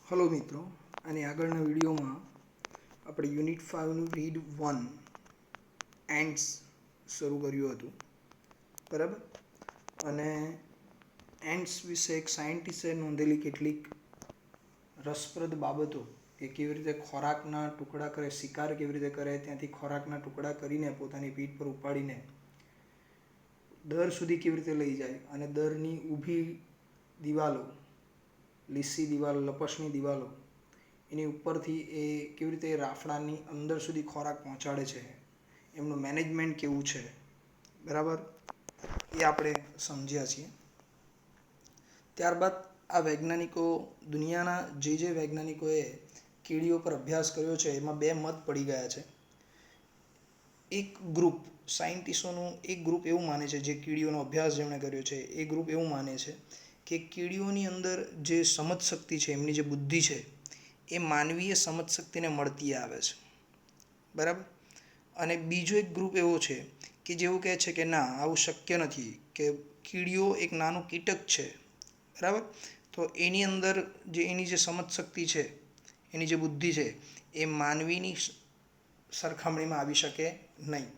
Hello મિત્રો, અને આગળના વિડીયોમાં આપણે યુનિટ 5નું રીડ 1 એન્ડ્સ શરૂ કર્યું હતું. બરાબર. અને એન્ડ્સ વિશે એક સાયન્ટિસ્ટે નોંધેલી કેટલીક રસપ્રદ બાબતો કે કેવી રીતે ખોરાકના ટુકડા કરે, શિકાર કેવી રીતે કરે, ત્યાંથી ખોરાકના ટુકડા કરીને પોતાની પીઠ પર ઉપાડીને દર સુધી કેવી રીતે લઈ જાય, અને દરની ઊભી દિવાલો, લીસી દિવાલો, લપસણી દિવાલો, એની ઉપરથી એ કેવી રીતે રાફડાની અંદર સુધી ખોરાક પહોંચાડે છે, એમનું મેનેજમેન્ટ કેવું છે. બરાબર, એ આપણે સમજ્યા છીએ. ત્યારબાદ આ વૈજ્ઞાનિકો, દુનિયાના જે વૈજ્ઞાનિકોએ કીડીઓ પર અભ્યાસ કર્યો છે એમાં બે મત પડી ગયા છે. એક ગ્રુપ સાયન્ટિસ્ટોનું એક ગ્રુપ એવું માને છે, જે કીડીઓનો અભ્યાસ જેમણે કર્યો છે એ ગ્રુપ એવું માને છે કે કીડીઓની અંદર જે સમજશક્તિ છે, એમની જે બુદ્ધિ છે, એ માનવીય સમજશક્તિને મળતી આવે છે. બરાબર. અને બીજો એક ગ્રુપ એવો છે કે જેવું કહે છે કે ના, આવું શક્ય નથી, કે કીડીઓ એક નાનું કીટક છે. બરાબર. તો એની અંદર જે એની જે સમજશક્તિ છે, એની જે બુદ્ધિ છે, એ માનવીની સરખામણીમાં આવી શકે નહીં.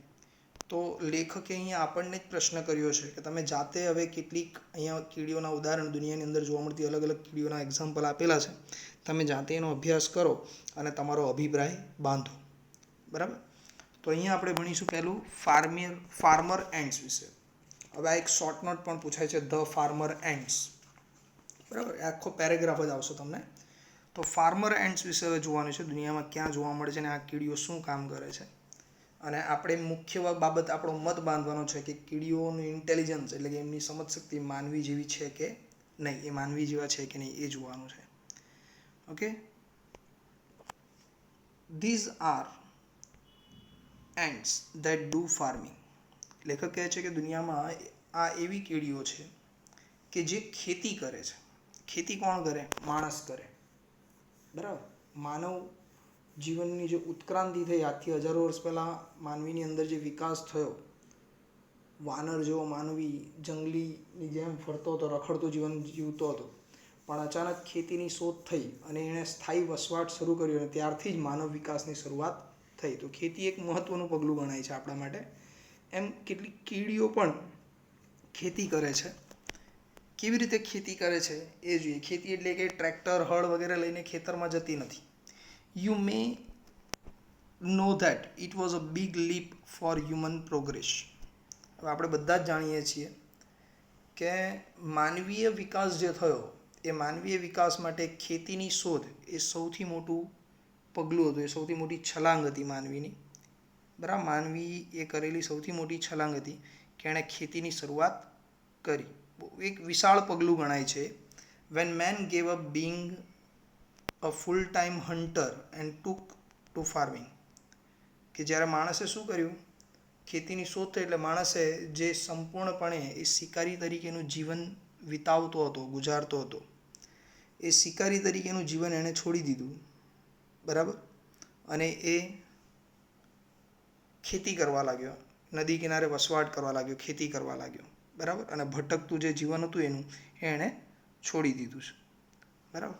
તો લેખકે અહીંયા આપણને જ પ્રશ્ન કર્યો છે કે તમે જાતે હવે કેટલીક અહીંયા કીડીઓના ઉદાહરણ, દુનિયાની અંદર જોવા મળતી અલગ અલગ કીડીઓના એક્ઝામ્પલ આપેલા છે, તમે જાતે એનો અભ્યાસ કરો અને તમારો અભિપ્રાય બાંધો. બરાબર. તો અહીંયા આપણે ભણીશું પહેલું ફાર્મર એન્ડ્સ વિશે. હવે આ એક શોર્ટ નોટ પણ પૂછાય છે, ધ ફાર્મર એન્ડ્સ. બરાબર, આખો પેરેગ્રાફ જ આવશે તમને. તો ફાર્મર એન્ડ્સ વિશે હવે જોવાનું છે, દુનિયામાં ક્યાં જોવા મળે છે અને આ કીડીઓ શું કામ કરે છે. અને આપણે મુખ્ય બાબત, આપણો મત બાંધવાનો છે કે કીડીઓનું ઇન્ટેલિજન્સ, એટલે કે એમની સમજશક્તિ માનવી જેવી છે કે નહીં, એ માનવી જેવા છે કે નહીં, એ જોવાનું છે. Okay. These are ants that do farming. લેખક કહે છે કે દુનિયામાં આ એવી કીડીઓ છે કે જે ખેતી કરે છે. ખેતી કોણ કરે? માણસ કરે. બરાબર. માનવ જીવનની જે ઉત્ક્રાંતિ થઈ આજથી હજારો વર્ષ પહેલાં, માનવીની અંદર જે વિકાસ થયો, વાનર જેવો માનવી જંગલીની જેમ ફરતો હતો, રખડતો જીવન જીવતો હતો, પણ અચાનક ખેતીની શોધ થઈ અને એણે સ્થાયી વસવાટ શરૂ કર્યો, અને ત્યારથી જ માનવ વિકાસની શરૂઆત થઈ. તો ખેતી એક મહત્ત્વનું પગલું ગણાય છે આપણા માટે. એમ કેટલીક કીડીઓ પણ ખેતી કરે છે. કેવી રીતે ખેતી કરે છે એ જોઈએ. ખેતી એટલે કે ટ્રેક્ટર, હળ વગેરે લઈને ખેતરમાં જતી નથી. You may know that it was a big leap for human progress. હવે આપણે બધા જ જાણીએ છીએ કે માનવીય વિકાસ જે થયો, એ માનવીય વિકાસ માટે ખેતીની શોધ એ સૌથી મોટું પગલું હતું, એ સૌથી મોટી છલાંગ હતી માનવીની. બરાબર. માનવી એ કરેલી સૌથી મોટી છલાંગ હતી કે એણે ખેતીની શરૂઆત કરી. એક વિશાળ પગલું ગણાય છે. When man gave up being a full time hunter and took to farming. કે જ્યારે માણસે શું કર્યું? ખેતીની શોધ થઈ એટલે માણસે જે સંપૂર્ણપણે એ શિકારી તરીકેનું જીવન વિતાવતો હતો, ગુજારતો હતો, એ શિકારી તરીકેનું જીવન એણે છોડી દીધું. બરાબર. અને એ ખેતી કરવા લાગ્યો, નદી કિનારે વસવાટ કરવા લાગ્યો, ખેતી કરવા લાગ્યો. બરાબર. અને ભટકતું જે જીવન હતું એનું, એણે છોડી દીધું છે. બરાબર.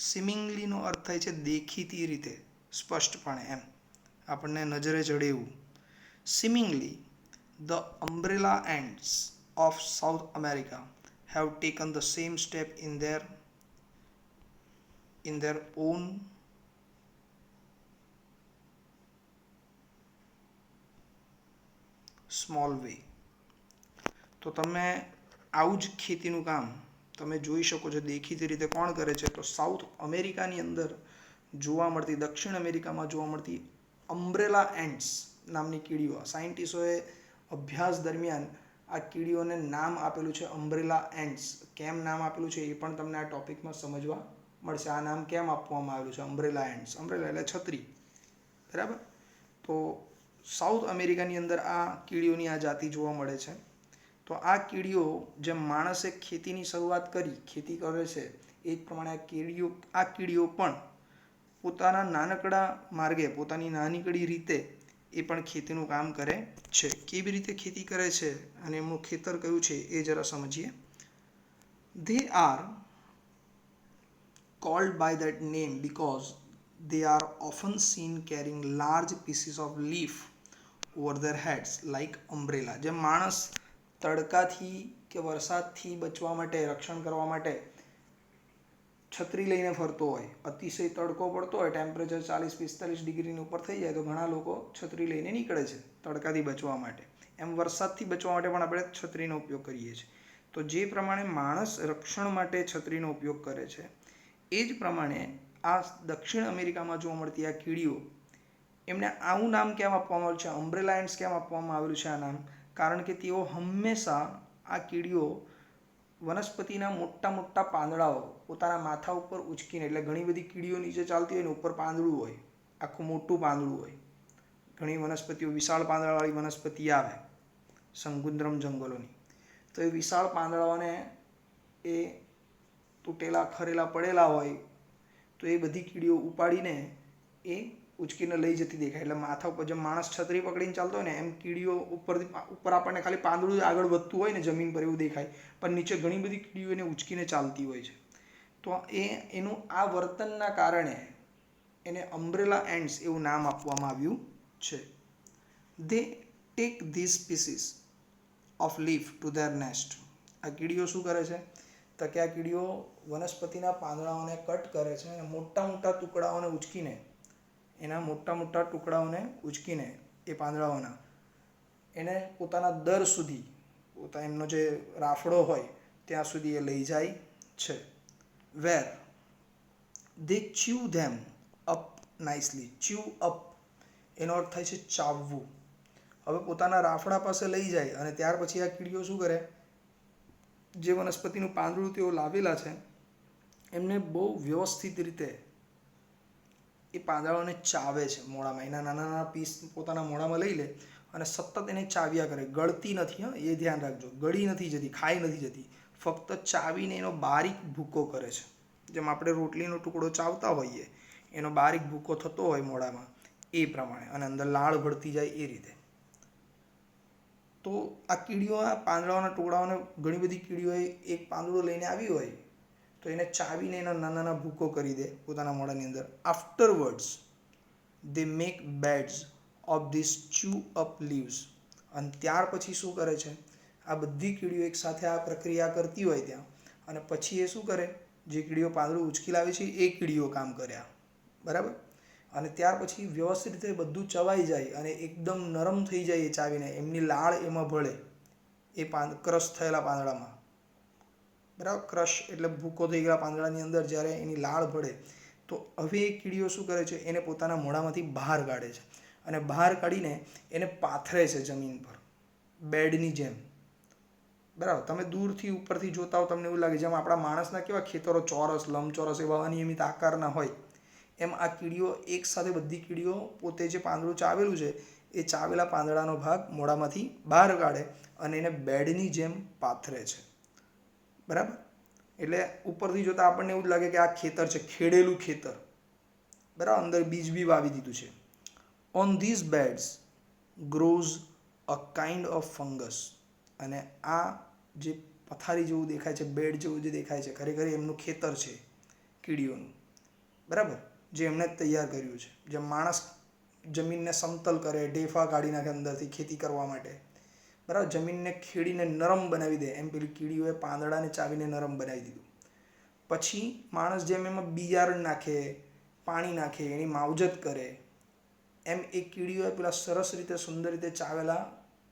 સિમિંગલીનો અર્થ થાય છે દેખીતી રીતે, સ્પષ્ટપણે, એમ આપણને નજરે ચડે એવું. Seemingly the umbrella ants of South America have taken the same step in their own small way. તો તમે આવું જ ખેતીનું કામ તમે જોઈ શકો છો દેખીતી રીતે કોણ કરે છે? તો સાઉથ અમેરિકાની અંદર જોવા મળતી, દક્ષિણ અમેરિકામાં જોવા મળતી અમ્બ્રેલા એન્ડ્સ નામની કીડીઓ. સાયન્ટિસ્ટોએ અભ્યાસ દરમિયાન આ કીડીઓને નામ આપેલું છે અમ્બ્રેલા એન્ડ્સ. કેમ નામ આપેલું છે એ પણ તમને આ ટોપિકમાં સમજવા મળશે. આ નામ કેમ આપવામાં આવેલું છે અમ્બ્રેલા એન્ડ્સ? અમ્બ્રેલા એટલે છત્રી. બરાબર. તો સાઉથ અમેરિકાની અંદર આ કીડીઓની આ જાતિ જોવા મળે છે. તો આ કીડીઓ, જેમ માણસે ખેતીની શરૂઆત કરી, ખેતી કરે છે, એ જ પ્રમાણે આ કીડીઓ પણ પોતાના નાનકડા માર્ગે, પોતાની નાનકડી રીતે એ પણ ખેતીનું કામ કરે છે. કેવી રીતે ખેતી કરે છે અને એમનું ખેતર કયું છે એ જરા સમજીએ. They are called by that name because they are often seen carrying large pieces of leaf over their heads like umbrella. જેમ માણસ તડકાથી કે વરસાદથી બચવા માટે, રક્ષણ કરવા માટે છત્રી લઈને ફરતો હોય, અતિશય તડકો પડતો હોય, ટેમ્પરેચર 40-45 ડિગ્રીની ઉપર થઈ જાય તો ઘણા લોકો છત્રી લઈને નીકળે છે તડકાથી બચવા માટે. એમ વરસાદથી બચવા માટે પણ આપણે છત્રીનો ઉપયોગ કરીએ છીએ. તો જે પ્રમાણે માણસ રક્ષણ માટે છત્રીનો ઉપયોગ કરે છે, એ જ પ્રમાણે આ દક્ષિણ અમેરિકામાં જોવા મળતી આ કીડીઓ, એમને આવું નામ કેમ આપવામાં આવ્યું છે, અમ્બ્રેલા એન્ટ્સ કેમ આપવામાં આવેલું છે આ નામ? કારણ કે તેઓ હંમેશા, આ કીડીઓ વનસ્પતિના મોટા મોટા પાંદડાઓ પોતાના માથા ઉપર ઉચકીને, એટલે ઘણી બધી કીડીઓ નીચે ચાલતી હોય ને ઉપર પાંદડું હોય, આખું મોટું પાંદડું હોય. ઘણી વનસ્પતિઓ વિશાળ પાંદડાવાળી વનસ્પતિ આવે સંકુદ્રમ જંગલોની, તો એ વિશાળ પાંદડાઓને એ તૂટેલા ખરેલા પડેલા હોય તો એ બધી કીડીઓ ઉપાડીને એ ઉચકીને લઈ જતી દેખાય. એટલે માથા ઉપર જેમ માણસ છત્રી પકડીને ચાલતો હોય ને, એમ કીડીઓ ઉપર આપણને ખાલી પાંદડું જ આગળ વધતું હોય ને જમીન પર એવું દેખાય, પણ નીચે ઘણી બધી કીડીઓ એને ઉચકીને ચાલતી હોય છે. તો એનું આ વર્તનના કારણે એને અમ્બ્રેલા એન્ટ્સ એવું નામ આપવામાં આવ્યું છે. they take these pieces of leaf to their nest. આ કીડીઓ શું કરે છે? તો કે આ કીડીઓ વનસ્પતિના પાંદડાઓને કટ કરે છે અને મોટા મોટા ટુકડાઓને ઉચકીને, એના મોટા મોટા ટુકડાઓને ઉચકીને એ પાંદડાઓના એને પોતાના દર સુધી, એમનો જે રાફડો હોય ત્યાં સુધી એ લઈ જાય છે. where they chew them up nicely. chew up એનો અર્થ થાય છે ચાવવું. હવે પોતાના રાફડા પાસે લઈ જાય અને ત્યાર પછી આ કીડીઓ શું કરે? જે વનસ્પતિનું પાંદડું તેઓ લાવેલા છે એમને બહુ વ્યવસ્થિત રીતે એ પાંદડાઓને ચાવે છે મોઢામાં. એના નાના નાના પીસ પોતાના મોઢામાં લઈ લે અને સતત એને ચાવ્યા કરે. ગળતી નથી, હા, એ ધ્યાન રાખજો. ગળી નથી જતી, ખાઈ નથી જતી, ફક્ત ચાવીને એનો બારીક ભૂકો કરે છે. જેમ આપણે રોટલીનો ટુકડો ચાવતા હોઈએ, એનો બારીક ભૂકો થતો હોય મોઢામાં, એ પ્રમાણે, અને અંદર લાળ ભળતી જાય એ રીતે. તો આ કીડીઓ આ પાંદડાઓના ટુકડાઓને, ઘણી બધી કીડીઓએ એક પાંદડું લઈને આવી હોય તો એને ચાવીને એના નાના નાના ભૂકો કરી દે પોતાના મોઢાની અંદર. આફ્ટરવર્ડ્સ દે make beds of this chew up leaves. અને ત્યાર પછી શું કરે છે? આ બધી કીડીઓ એક સાથે આ પ્રક્રિયા કરતી હોય ત્યાં, અને પછી એ શું કરે? જે કીડીઓ પાંદડું ઉચકી લાવી છે એ કીડીઓ કામ કર્યા, બરાબર? અને ત્યાર પછી વ્યવસ્થિત રીતે બધું ચવાઈ જાય અને એકદમ નરમ થઈ જાય એ ચાવીને, એમની લાળ એમાં ભળે એ ક્રશ થયેલા પાંદડામાં, બરાબર? ક્રશ એટલે ભૂકો થઈ ગયેલા પાંદડાની અંદર જ્યારે એની લાળ ભળે તો હવે એ કીડીઓ શું કરે છે? એને પોતાના મોઢામાંથી બહાર કાઢે છે અને બહાર કાઢીને એને પાથરે છે જમીન પર, બેડની જેમ, બરાબર? તમે દૂરથી ઉપરથી જોતા હો તમને એવું લાગે જેમ આપણા માણસના કેવા ખેતરો ચોરસ, લંબચોરસ એવા અનિયમિત આકારના હોય, એમ આ કીડીઓ એક સાથે, બધી કીડીઓ પોતે જે પાંદડું ચાવેલું છે એ ચાવેલા પાંદડાનો ભાગ મોઢામાંથી બહાર કાઢે અને એને બેડની જેમ પાથરે છે, બરાબર? એટલે ઉપરથી જોતા આપણને એવું જ લાગે કે આ ખેતર છે, ખેડેલું ખેતર, બરાબર? અંદર બીજ બી વાવી દીધું છે. On these beds grows a kind of fungus. અને આ જે પથારી જેવું દેખાય છે, બેડ જેવું જે દેખાય છે, ખરેખર એમનું ખેતર છે કીડીઓનું, બરાબર? જે એમણે તૈયાર કર્યું છે. જેમ માણસ જમીનને સમતલ કરે, ઢેફા કાઢી નાખે અંદરથી ખેતી કરવા માટે, બરાબર? જમીનને ખેડીને નરમ બનાવી દે, એમ પેલી કીડીઓએ પાંદડાને ચાવીને નરમ બનાવી દીધું. પછી માણસ જેમ એમાં બિયારણ નાખે, પાણી નાખે, એની માવજત કરે, એમ એ કીડીઓએ પેલા સરસ રીતે, સુંદર રીતે ચાવેલા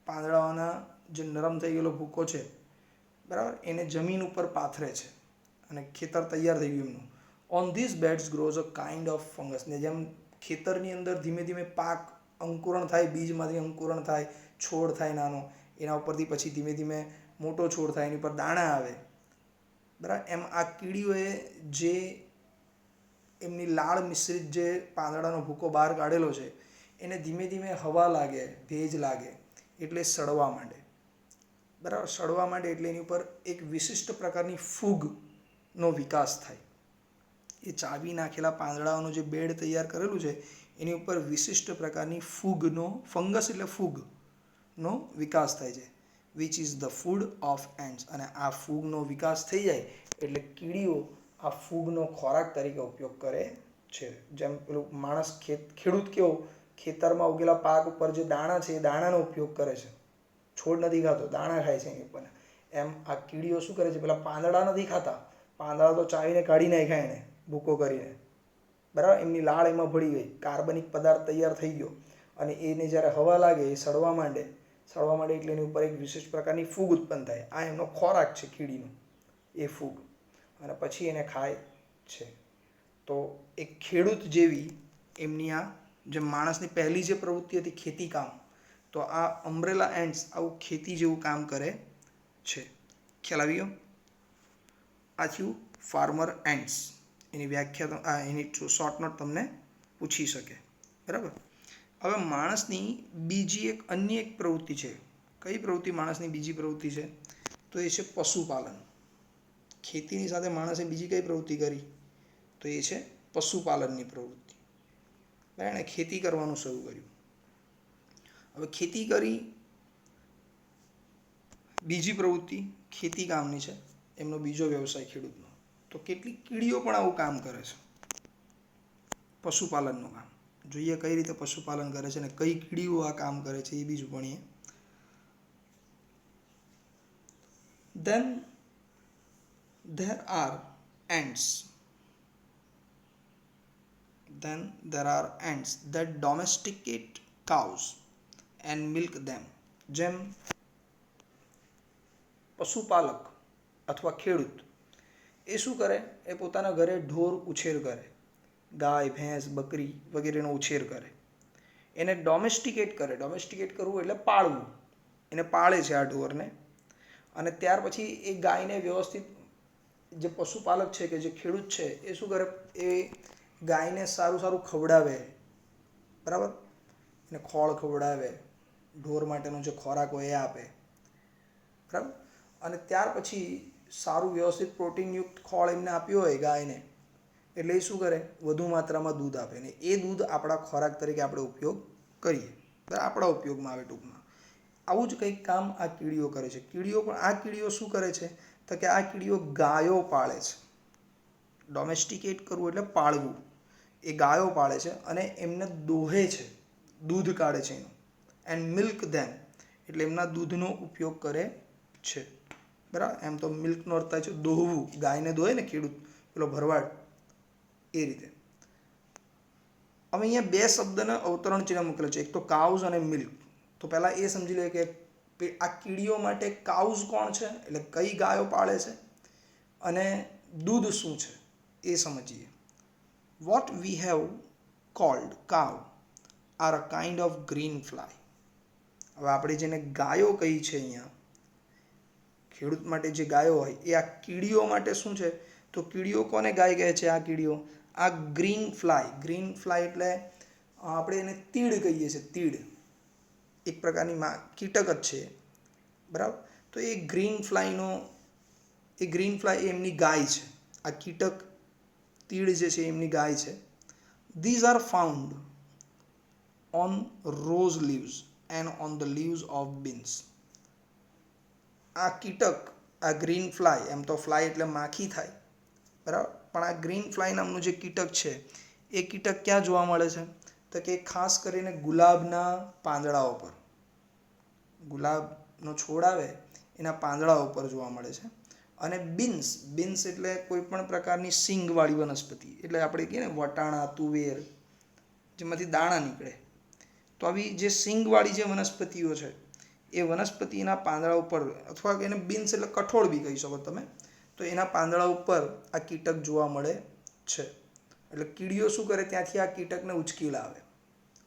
પાંદડાઓના જે નરમ થઈ ગયેલો ભૂકો છે, બરાબર, એને જમીન ઉપર પાથરે છે અને ખેતર તૈયાર થઈ ગયું એમનું. On this beds grows a kind of fungus. ને જેમ ખેતરની અંદર ધીમે ધીમે પાક અંકુરણ થાય, બીજમાંથી અંકુરણ થાય, છોડ થાય નાનો, એના ઉપરથી પછી ધીમે ધીમે મોટો છોડ થાય, એની પર દાણા આવે, બરાબર? એમ આ કીડીઓએ જે એમની લાળ મિશ્રિત જે પાંદડાનો ભૂકો બહાર કાઢેલો છે એને ધીમે ધીમે હવા લાગે, ભેજ લાગે એટલે સડવા માંડે, બરાબર? સડવા માંડે એટલે એની ઉપર એક વિશિષ્ટ પ્રકારની ફૂગનો વિકાસ થાય. એ ચાવી નાખેલા પાંદડાઓનું જે બેડ તૈયાર કરેલું છે એની ઉપર વિશિષ્ટ પ્રકારની ફૂગનો, ફંગસ એટલે ફૂગનો વિકાસ થાય છે, which is the food of ants. અને આ ફૂગનો વિકાસ થઈ જાય એટલે કીડીઓ આ ફૂગનો ખોરાક તરીકે ઉપયોગ કરે છે. જેમ પેલું માણસ ખેડૂત કેવો ખેતરમાં ઉગેલા પાક ઉપર જે દાણા છે એ દાણાનો ઉપયોગ કરે છે, છોડ નથી ખાતો, દાણા ખાય છે એની ઉપર. એમ આ કીડીઓ શું કરે છે, પેલા પાંદડા નથી ખાતા, પાંદડા તો ચાવીને કાઢી નાખ્યા એને ભૂકો કરીને, બરાબર. એમની લાળ એમાં ભળી ગઈ, કાર્બનિક પદાર્થ તૈયાર થઈ ગયો, અને એને જ્યારે હવા લાગે એ સડવા માંડે એટલે એની ઉપર એક વિશેષ પ્રકારની ફૂગ ઉત્પન્ન થાય. આ એમનો ખોરાક છે કીડીનો, એ ફૂગ, અને પછી એને ખાય છે. તો એક ખેડૂત જેવી એમની આ જે માણસની પહેલી જે પ્રવૃત્તિ હતી ખેતી કામ, તો આ અમ્બ્રેલા એન્ટ્સ આવું ખેતી જેવું કામ કરે છે. ખ્યાલ આવી ગયો? આ થયું ફાર્મર એન્ટ્સ. એની વ્યાખ્યા એની શોર્ટ નોટ તમને પૂછી શકે, બરાબર. હવે માણસની બીજી અન્ય એક પ્રવૃત્તિ છે. કઈ પ્રવૃત્તિ માણસની બીજી પ્રવૃત્તિ છે? તો એ છે પશુપાલન. ખેતીની સાથે માણસે બીજી કઈ પ્રવૃત્તિ કરી? તો એ છે પશુપાલનની પ્રવૃત્તિ. બરાબર, એણે ખેતી કરવાનું શરૂ કર્યું. હવે ખેતી કરી, બીજી પ્રવૃત્તિ ખેતી કામની છે, એમનો બીજો વ્યવસાય ખેડૂતનો. તો કેટલીક કીડીઓ પણ આવું કામ કરે છે, પશુપાલનનું કામ. જોઈએ કઈ રીતે પશુપાલન કરે છે અને કઈ કીડીઓ આ કામ કરે છે એ બીજું ભણીએ. Then there are ants. That domesticate cows and milk them. જેમ પશુપાલક અથવા ખેડૂત એ શું કરે? એ પોતાના ઘરે ઢોર ઉછેર કરે, ગાય, ભેંસ, બકરી વગેરેનો ઉછેર કરે. એને ડોમેસ્ટિકેટ કરે. ડોમેસ્ટિકેટ કરવું એટલે પાળવું. એને પાળે છે આ ઢોરને, અને ત્યાર પછી એ ગાયને વ્યવસ્થિત, જે પશુપાલક છે કે જે ખેડૂત છે એ શું કરે? એ ગાયને સારું સારું ખવડાવે, બરાબર. એને ખોળ ખવડાવે, ઢોર માટેનો જે ખોરાક હોય એ આપે, બરાબર. અને ત્યાર પછી સારું વ્યવસ્થિત પ્રોટીનયુક્ત ખોળ એમને આપ્યું હોય ગાયને, એટલે એ શું કરે? વધુ માત્રામાં દૂધ આપે, ને એ દૂધ આપણા ખોરાક તરીકે આપણે ઉપયોગ કરીએ, બરાબર. આપણા ઉપયોગમાં આવે ટૂંકમાં. આવું જ કંઈક કામ આ કીડીઓ કરે છે. આ કીડીઓ શું કરે છે? તો કે આ કીડીઓ ગાયો પાળે છે. ડોમેસ્ટિકેટ કરવું એટલે પાળવું. એ ગાયો પાળે છે અને એમને દોહે છે, દૂધ કાઢે છે એનું. એન્ડ મિલ્ક ધેમ એટલે એમના દૂધનો ઉપયોગ કરે છે, બરાબર. એમ તો મિલ્કનો અર્થ થાય છે દોહવું, ગાયને દોહે ને ખેડૂત, પેલો ભરવાડ, એ રીતે. હવે અહીંયા બે શબ્દને અવતરણ ચિહ્ન મૂકેલું છે, એક તો કાઉઝ અને મિલ્ક. તો પહેલાં એ સમજી લઈએ કે આ કીડીઓ માટે કાઉઝ કોણ છે, એટલે કઈ ગાયો પાળે છે, અને દૂધ શું છે એ સમજીએ. વોટ વી હેવ કોલ્ડ કાવ are a kind of green fly. હવે આપણે જેને ગાયો કહી છે અહીંયા, ખેડૂત માટે જે ગાયો હોય, એ આ કીડીઓ માટે શું છે? તો કીડીઓ કોને ગાય કહે છે? આ કીડીઓ આ ગ્રીન ફ્લાય. ગ્રીન ફ્લાય એટલે આપણે એને તીડ કહીએ છીએ. તીડ એક પ્રકારની કીટક જ છે, બરાબર. તો એ ગ્રીન ફ્લાય એમની ગાય છે. આ કીટક તીડ જે છે એમની ગાય છે. These are found on rose leaves and on the leaves of beans. આ કીટક, આ ગ્રીન ફ્લાય, એમ તો ફ્લાય એટલે માખી થાય, બરાબર, પણ આ ગ્રીન ફ્લાય નામનું જે કીટક છે એ કીટક ક્યાં જોવા મળે છે? તો કે ખાસ કરીને ગુલાબના પાંદડાઓ પર, ગુલાબનો છોડ આવે એના પાંદડા ઉપર જોવા મળે છે. અને બીન્સ એટલે કોઈ પણ પ્રકારની સિંગવાળી વનસ્પતિ, એટલે આપણે કહીએ ને વટાણા, તુવેર, જેમાંથી દાણા નીકળે. તો આવી જે સિંગવાળી જે વનસ્પતિઓ છે એ વનસ્પતિના પાંદડા ઉપર, અથવા એને બીન્સ એટલે કઠોળ બી કહી શકો તમે, તો એના પાંદડા ઉપર આ કીટક જોવા મળે છે. એટલે કીડીઓ શું કરે? ત્યાંથી આ કીટકને ઉચકી લાવે,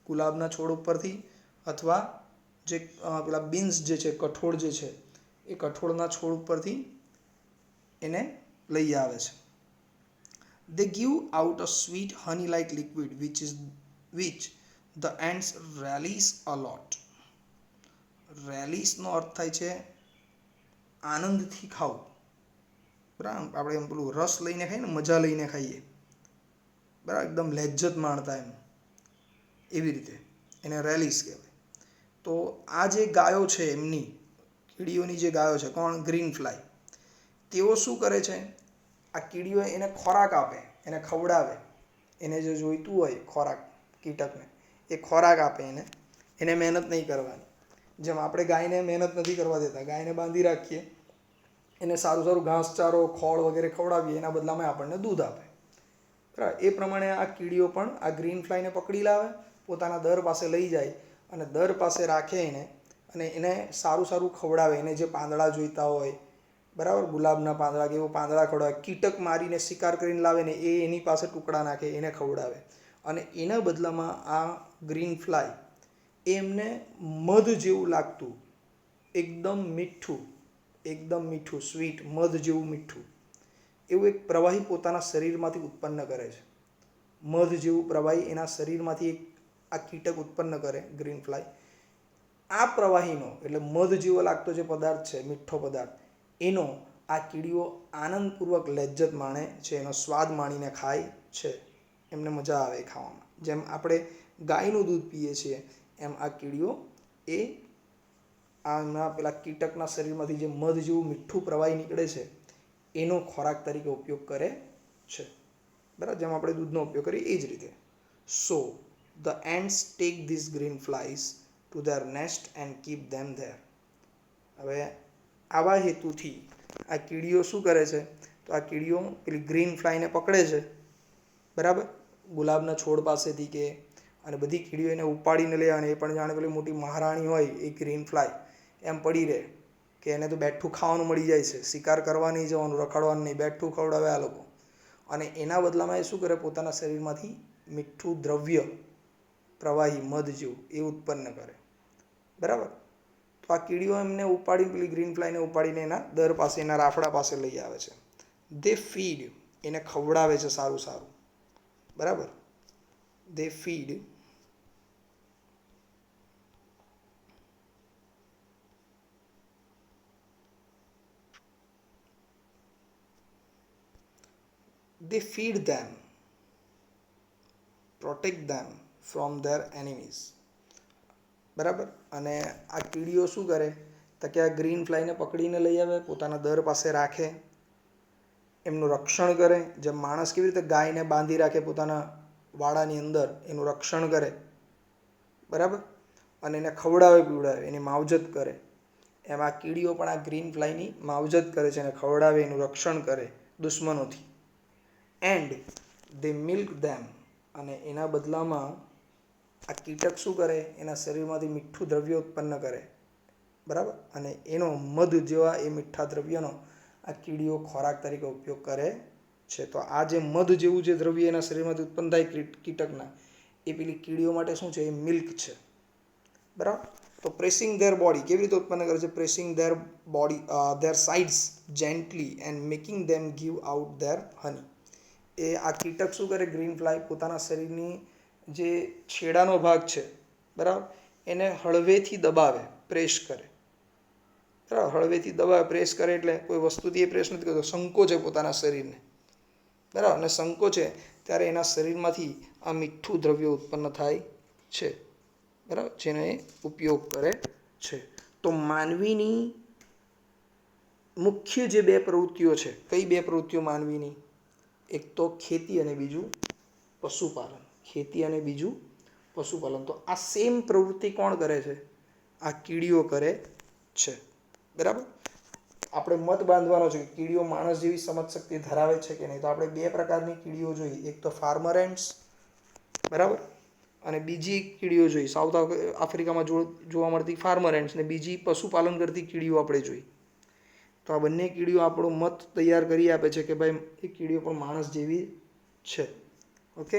ગુલાબના છોડ ઉપરથી, અથવા જે પેલા બીન્સ જે છે, કઠોળ જે છે, એ કઠોળના છોડ ઉપરથી એને લઈ આવે છે. They give out a sweet honey-like liquid which the ants relish a lot. Relishનો અર્થ થાય છે આનંદથી ખાવું, બરાબર. આપણે એમ પેલું રસ લઈને ખાઈએ ને, મજા લઈને ખાઈએ, બરાબર, એકદમ લજ્જત માણતા એમ, એવી રીતે એને રેલિશ કહેવાય. તો આ જે ગાયો છે એમની, કીડીઓની જે ગાયો છે, કોણ? Green fly. તેઓ શું કરે છે? આ કીડીઓ એને ખોરાક આપે, એને ખવડાવે, એને જે જોઈતું હોય ખોરાક કીટકને એ ખોરાક આપે, એને મહેનત નહીં કરવાની. જેમ આપણે ગાયને મહેનત નથી કરવા દેતા, ગાયને બાંધી રાખીએ, એને સારું સારું ઘાસચારો ખોળ વગેરે ખવડાવીએ, એના બદલામાં આપણને દૂધ આપે, બરાબર. એ પ્રમાણે આ કીડીઓ પણ આ ગ્રીન ફ્લાયને પકડી લાવે, પોતાના દર પાસે લઈ જાય અને દર પાસે રાખે એને, અને એને સારું સારું ખવડાવે. એને જે પાંદડા જોઈતા હોય, બરાબર, ગુલાબના પાંદડા કે એવો પાંદડા ખવડાવે, કીટક મારીને શિકાર કરીને લાવે ને એ એની પાસે ટુકડા નાખે, એને ખવડાવે. અને એના બદલામાં આ ગ્રીન ફ્લાય એમને મધ જેવું લાગતું, એકદમ મીઠું સ્વીટ, મધ જેવું મીઠું એવું એક પ્રવાહી પોતાના શરીરમાંથી ઉત્પન્ન કરે છે. મધ જેવું પ્રવાહી એના શરીરમાંથી એક આ કીટક ઉત્પન્ન કરે, ગ્રીન ફ્લાય. આ પ્રવાહીનો એટલે મધ જેવો લાગતો જે પદાર્થ છે, મીઠો પદાર્થ, એનો આ કીડીઓ આનંદપૂર્વક લજ્જત માણે છે, એનો સ્વાદ માણીને ખાય છે. એમને મજા આવે ખાવામાં. જેમ આપણે ગાયનું દૂધ પીએ છીએ એમ આ કીડીઓ એ આના પેલા કીટકના શરીરમાંથી જે મધ જેવું મીઠું પ્રવાહી નીકળે છે એનો ખોરાક તરીકે ઉપયોગ કરે છે, બરાબર. જેમ આપણે દૂધનો ઉપયોગ કરીએ એ જ રીતે. So the ants take these green flies to their nest and keep them there. હવે આવા હેતુથી આ કીડીઓ શું કરે છે, તો આ કીડીઓ પેલી ગ્રીન ફ્લાયને પકડે છે, બરાબર, ગુલાબના છોડ પાસેથી કે, અને બધી કીડીઓ એને ઉપાડીને લે, અને એ પણ જાણે પેલી મોટી મહારાણી હોય એ ગ્રીન ફ્લાય એમ પડી રહે કે એને તો બેઠું ખાવાનું મળી જાય છે, શિકાર કરવા નહીં જવાનું, રખડવાનું નહીં, બેઠું ખવડાવે આ લોકો. અને એના બદલામાં એ શું કરે, પોતાના શરીરમાંથી મીઠું દ્રવ્ય પ્રવાહી મધ જેવું એ ઉત્પન્ન કરે, બરાબર. તો આ કીડીઓ એમને ઉપાડી, પેલી ગ્રીન ફ્લાયને ઉપાડીને એના દર પાસે, એના રાફડા પાસે લઈ આવે છે. દે ફીડ, એને ખવડાવે છે સારું સારું, બરાબર. દે feed them, protect them from their enemies, બરાબર. અને આ કીડીઓ શું કરે, તો કે આ ગ્રીન ફ્લાયને પકડીને લઈ આવે, પોતાના દર પાસે રાખે, એમનું રક્ષણ કરે. જેમ માણસ કેવી રીતે ગાયને બાંધી રાખે પોતાના વાડાની અંદર, એનું રક્ષણ કરે, બરાબર, અને એને ખવડાવે પીવડાવે, એની માવજત કરે, એમ આ કીડીઓ પણ આ ગ્રીન ફ્લાયની માવજત કરે છે, એને ખવડાવે, એનું રક્ષણ કરે દુશ્મનોથી. એન્ડ દે મિલ્ક ધેમ, અને એના બદલામાં આ કીટક શું કરે, એના શરીરમાંથી મીઠું દ્રવ્ય ઉત્પન્ન કરે, બરાબર, અને એનો મધ જેવા એ મીઠા દ્રવ્યનો આ કીડીઓ ખોરાક તરીકે ઉપયોગ કરે છે. તો આ જે મધ જેવું જે દ્રવ્ય એના શરીરમાંથી ઉત્પન્ન થાય કીટકના, એ પેલી કીડીઓ માટે શું છે, એ મિલ્ક છે, બરાબર. તો પ્રેસિંગ ધેર બોડી કેવી રીતે ઉત્પન્ન કરે છે, pressing their body their sides gently and making them give out their honey. એ આ કીટક શું કરે, ગ્રીન ફ્લાય પોતાના શરીરની જે છેડાનો ભાગ છે, બરાબર, એને હળવેથી દબાવે, પ્રેસ કરે, બરાબર. હળવેથી દબાવે, પ્રેસ કરે એટલે કોઈ વસ્તુથી એ પ્રેસ નથી કરતો, સંકોચે પોતાના શરીરને, બરાબર. અને સંકોચે ત્યારે એના શરીરમાંથી આ મીઠું દ્રવ્ય ઉત્પન્ન થાય છે, બરાબર, જેનો એ ઉપયોગ કરે છે. તો માનવીની મુખ્ય જે બે પ્રવૃત્તિઓ છે, કઈ બે પ્રવૃત્તિઓ માનવીની, એક તો ખેતી અને બીજું પશુપાલન. ખેતી અને બીજું પશુપાલન. તો આ સેમ પ્રવૃત્તિ કોણ કરે છે, આ કીડીઓ કરે છે, બરાબર. આપણે મત બાંધવાનો છે કે કીડીઓ માણસ જેવી સમજશક્તિ ધરાવે છે કે નહીં. તો આપણે બે પ્રકારની કીડીઓ જોઈ, એક તો ફાર્મર એન્ટ્સ, બરાબર, અને બીજી કીડીઓ જોઈ સાઉથ આફ્રિકામાં જોવા મળતી ફાર્મર એન્ટ્સ, ને બીજી પશુપાલન કરતી કીડીઓ આપણે જોઈ. તો આ બંને કીડીઓ આપણો મત તૈયાર કરી આપે છે કે ભાઈ એ કીડીઓ પણ માણસ જેવી છે. ઓકે,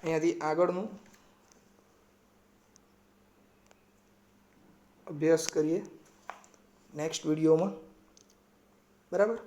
અહીંયાથી આગળનું અભ્યાસ કરીએ નેક્સ્ટ વિડીયોમાં, બરાબર.